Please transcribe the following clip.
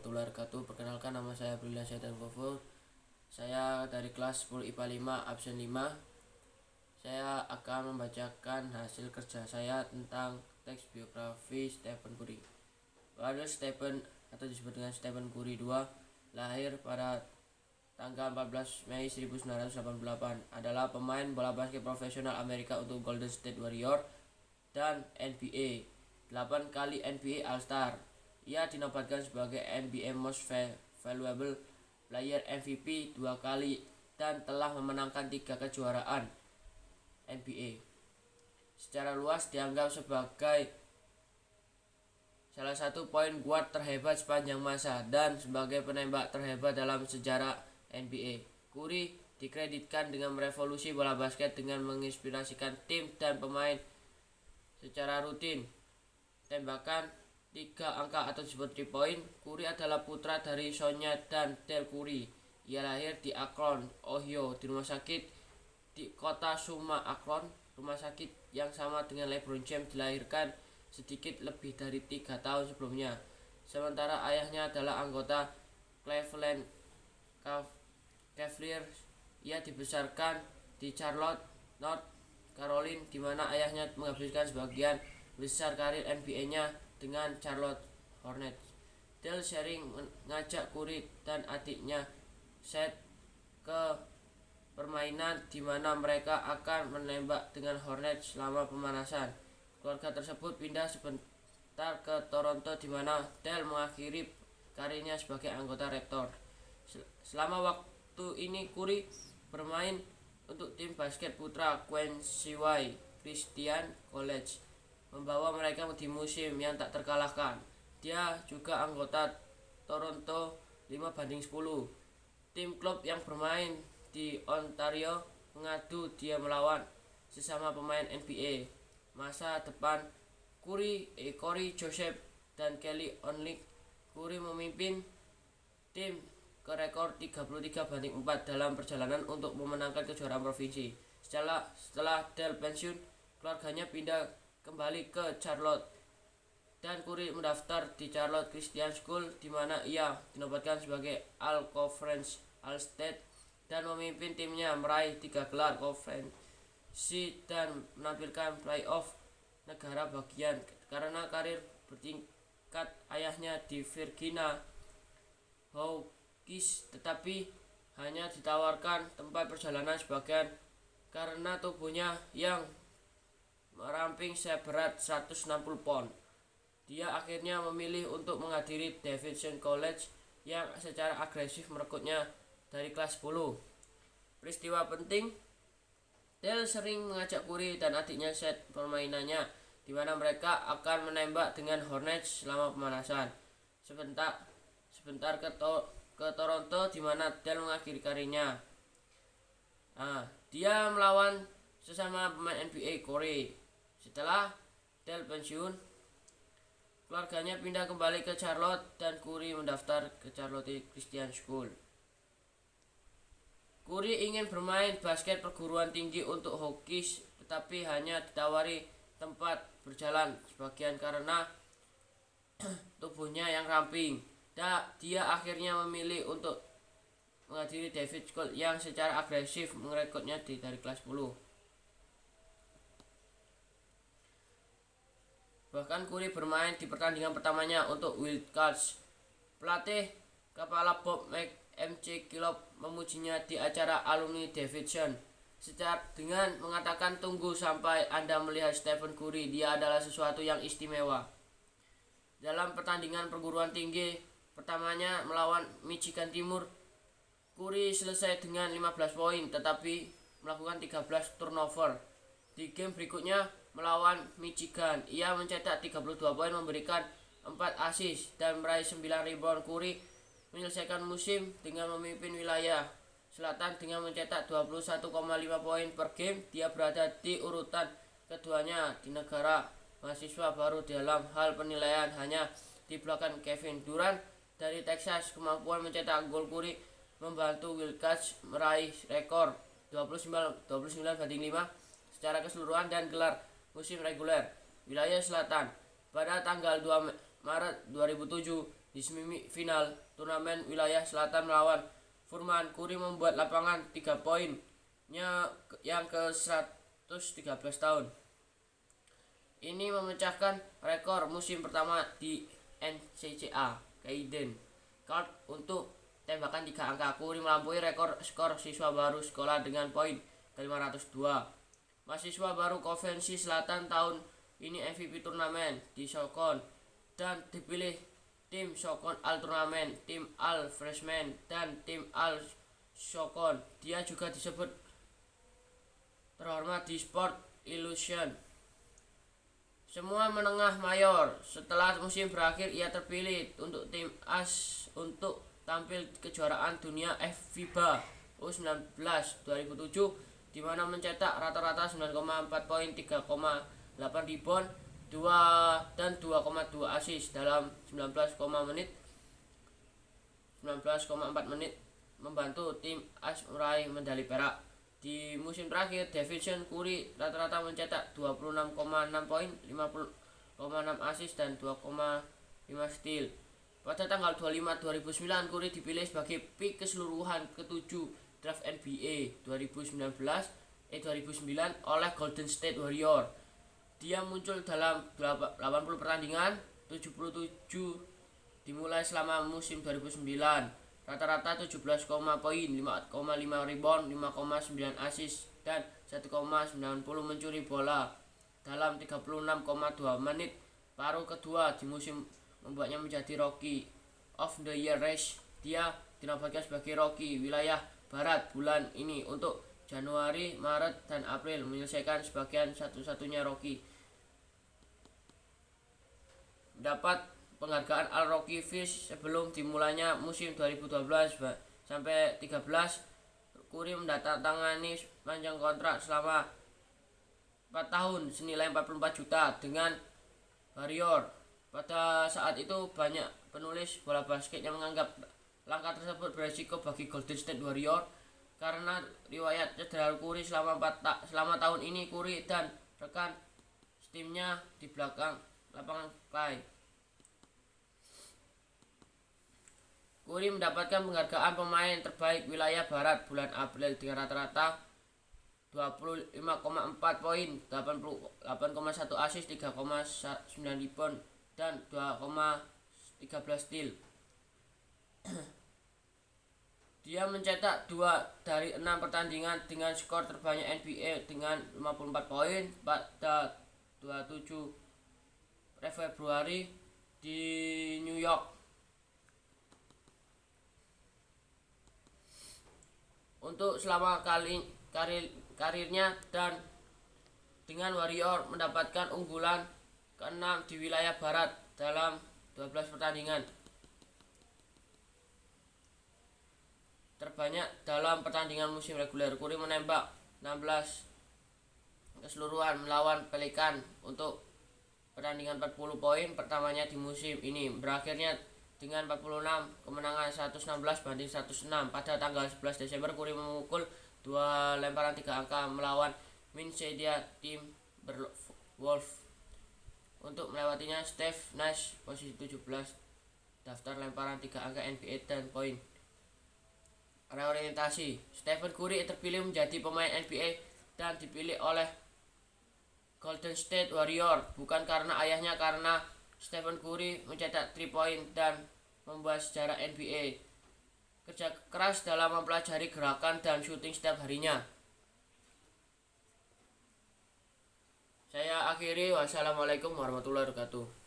warahmatullahi wabarakatuh. Perkenalkan, nama saya Brilian Syaitan Gofur. Saya dari kelas 10 IPA 5 absen 5. Saya akan membacakan hasil kerja saya tentang teks biografi Stephen Curry. Roger Stephen, atau disebut dengan Stephen Curry II, lahir pada tanggal 14 Mei 1988, adalah pemain bola basket profesional Amerika untuk Golden State Warriors dan NBA, 8 kali NBA All-Star. Ia dinobatkan sebagai NBA Most Valuable Player MVP 2 kali dan telah memenangkan 3 kejuaraan NBA. Secara luas dianggap sebagai salah satu point guard terhebat sepanjang masa dan sebagai penembak terhebat dalam sejarah NBA. Curry dikreditkan dengan merevolusi bola basket dengan menginspirasikan tim dan pemain secara rutin tembakan 3 angka atau disebut 3 point. Curry adalah putra dari Sonya dan Dale Curry. Ia lahir di Akron, Ohio, di rumah sakit di kota Summa Akron, rumah sakit yang sama dengan LeBron James dilahirkan sedikit lebih dari 3 tahun sebelumnya. Sementara ayahnya adalah anggota Cleveland Cavaliers. Ia dibesarkan di Charlotte, North Carolina, di mana ayahnya menghabiskan sebagian besar karir NBA-nya dengan Charlotte Hornets. Dale sering mengajak Curry dan adiknya Seth ke permainan di mana mereka akan menembak dengan Hornets selama pemanasan. Keluarga tersebut pindah sebentar ke Toronto di mana Dale mengakhiri karirnya sebagai anggota Raptors. Selama waktu ini Curry bermain untuk tim basket putra Quincy Christian College, membawa mereka di musim yang tak terkalahkan. Dia juga anggota Toronto 5-10. Tim klub yang bermain di Ontario mengadu dia melawan sesama pemain NBA. Masa depan Curry, Corey Joseph, dan Kelly Olynyk. Curry memimpin tim ke rekor 33-4 dalam perjalanan untuk memenangkan kejuaraan provinsi. Setelah Dale pensiun, keluarganya pindah kembali ke Charlotte dan Curry mendaftar di Charlotte Christian School, di mana ia dinobatkan sebagai All-Conference All-State dan memimpin timnya meraih 3 gelar konferensi dan menampilkan playoff negara bagian. Karena karir bertingkat ayahnya di Virginia Hawks, tetapi hanya ditawarkan tempat perjalanan sebagian karena tubuhnya yang meramping seberat 160 pound. Dia akhirnya memilih untuk menghadiri Davidson College yang secara agresif merekrutnya dari kelas 10. Peristiwa penting, Dale sering mengajak Curry dan adiknya Seth permainannya, di mana mereka akan menembak dengan Hornets selama pemanasan. Sebentar ke Toronto, di mana Dale mengakhiri karirnya. Dia melawan sesama pemain NBA Curry. Setelah Dale pensiun, keluarganya pindah kembali ke Charlotte dan Curry mendaftar ke Charlotte Christian School. Curry ingin bermain basket perguruan tinggi untuk Hawks, tetapi hanya ditawari tempat berjalan sebagian karena tubuhnya yang ramping. Dia akhirnya memilih untuk menghadiri David School yang secara agresif merekrutnya dari kelas 10. Bahkan Curry bermain di pertandingan pertamanya untuk Wildcats. Pelatih kepala Bob McKillop memujinya di acara alumni Davidson dengan mengatakan, "Tunggu sampai Anda melihat Stephen Curry, dia adalah sesuatu yang istimewa." Dalam pertandingan perguruan tinggi pertamanya melawan Michigan Timur, Curry selesai dengan 15 poin tetapi melakukan 13 turnover. Di game berikutnya melawan Michigan, ia mencetak 32 poin, memberikan 4 assist dan meraih 9 rebound. Curry menyelesaikan musim dengan memimpin wilayah selatan dengan mencetak 21,5 poin per game. Dia berada di urutan keduanya di negara mahasiswa baru dalam hal penilaian, hanya di belakang Kevin Durant dari Texas. Kemampuan mencetak gol Curry membantu Wildcats meraih rekor 29-5 secara keseluruhan dan gelar musim reguler wilayah selatan. Pada tanggal 2 Maret 2007, Di semifinal turnamen wilayah selatan melawan Furman, Curry membuat lapangan 3 poinnya yang ke-113 tahun. Ini memecahkan rekor musim pertama di NCAA Kaiden Card untuk tembakan 3 angka. Curry melampaui rekor skor siswa baru sekolah dengan poin ke-502. Mahasiswa baru Konvensi Selatan tahun ini MVP turnamen di Sokon dan dipilih tim Sokon All Turnamen, tim All Freshman, dan tim All Sokon. Dia juga disebut terhormat di Sport Illusion. Semua menengah mayor. Setelah musim berakhir, ia terpilih untuk tim AS untuk tampil kejuaraan dunia FIBA U19 2007, di mana mencetak rata-rata 9,4 poin, 3,8 rebound, 2,2 assist dalam 19,4 menit, membantu tim AS meraih medali perak. Di musim terakhir, Davidson Curry rata-rata mencetak 26,6 poin, 50,6 assist dan 2,5 steal. Pada tanggal 25 2009, Curry dipilih sebagai pick keseluruhan ke-7 draft NBA 2009 oleh Golden State Warriors. Dia muncul dalam 80 pertandingan, 77 dimulai selama musim 2009. Rata-rata 17, poin, 5,5 rebound, 5,9 assist dan 1,90 mencuri bola dalam 36,2 menit. Paruh kedua di musim membuatnya menjadi Rookie of the Year race. Dia dinobatkan sebagai Rookie wilayah Barat bulan ini untuk Januari, Maret, dan April, menyelesaikan sebagian satu-satunya rookie. Mendapat penghargaan All Rookie Fish sebelum dimulainya musim 2012 sampai 13, Curry mendatangani panjang kontrak selama 4 tahun senilai 44 juta dengan Warrior. Pada saat itu banyak penulis bola basket yang menganggap langkah tersebut beresiko bagi Golden State Warrior karena riwayat cedera Curry selama tahun ini. Curry dan rekan timnya di belakang lapangan play. Curry mendapatkan penghargaan pemain terbaik wilayah Barat bulan April dengan rata-rata 25,4 poin, 88,1 assist, 3,9 rebound dan 2,13 steal. Dia mencetak 2 dari 6 pertandingan dengan skor terbanyak NBA dengan 54 poin pada 27 Februari di New York. Untuk selama karirnya dan dengan Warrior mendapatkan unggulan ke-6 di wilayah Barat dalam 12 pertandingan. Terbanyak dalam pertandingan musim reguler. Curry menembak 16 keseluruhan melawan Pelican untuk pertandingan 40 poin pertamanya di musim ini. Berakhirnya dengan 46 kemenangan 116 banding 106. Pada tanggal 11 Desember, Curry memukul 2 lemparan 3 angka melawan Minnesota Timberwolves. Untuk melewatinya, Steve Nash posisi 17 daftar lemparan 3 angka NBA dan poin. Reorientasi. Stephen Curry terpilih menjadi pemain NBA dan dipilih oleh Golden State Warriors bukan karena ayahnya, karena Stephen Curry mencetak 3 poin dan membuat sejarah NBA. Kerja keras dalam mempelajari gerakan dan syuting setiap harinya. Saya akhiri. Wassalamualaikum warahmatullahi wabarakatuh.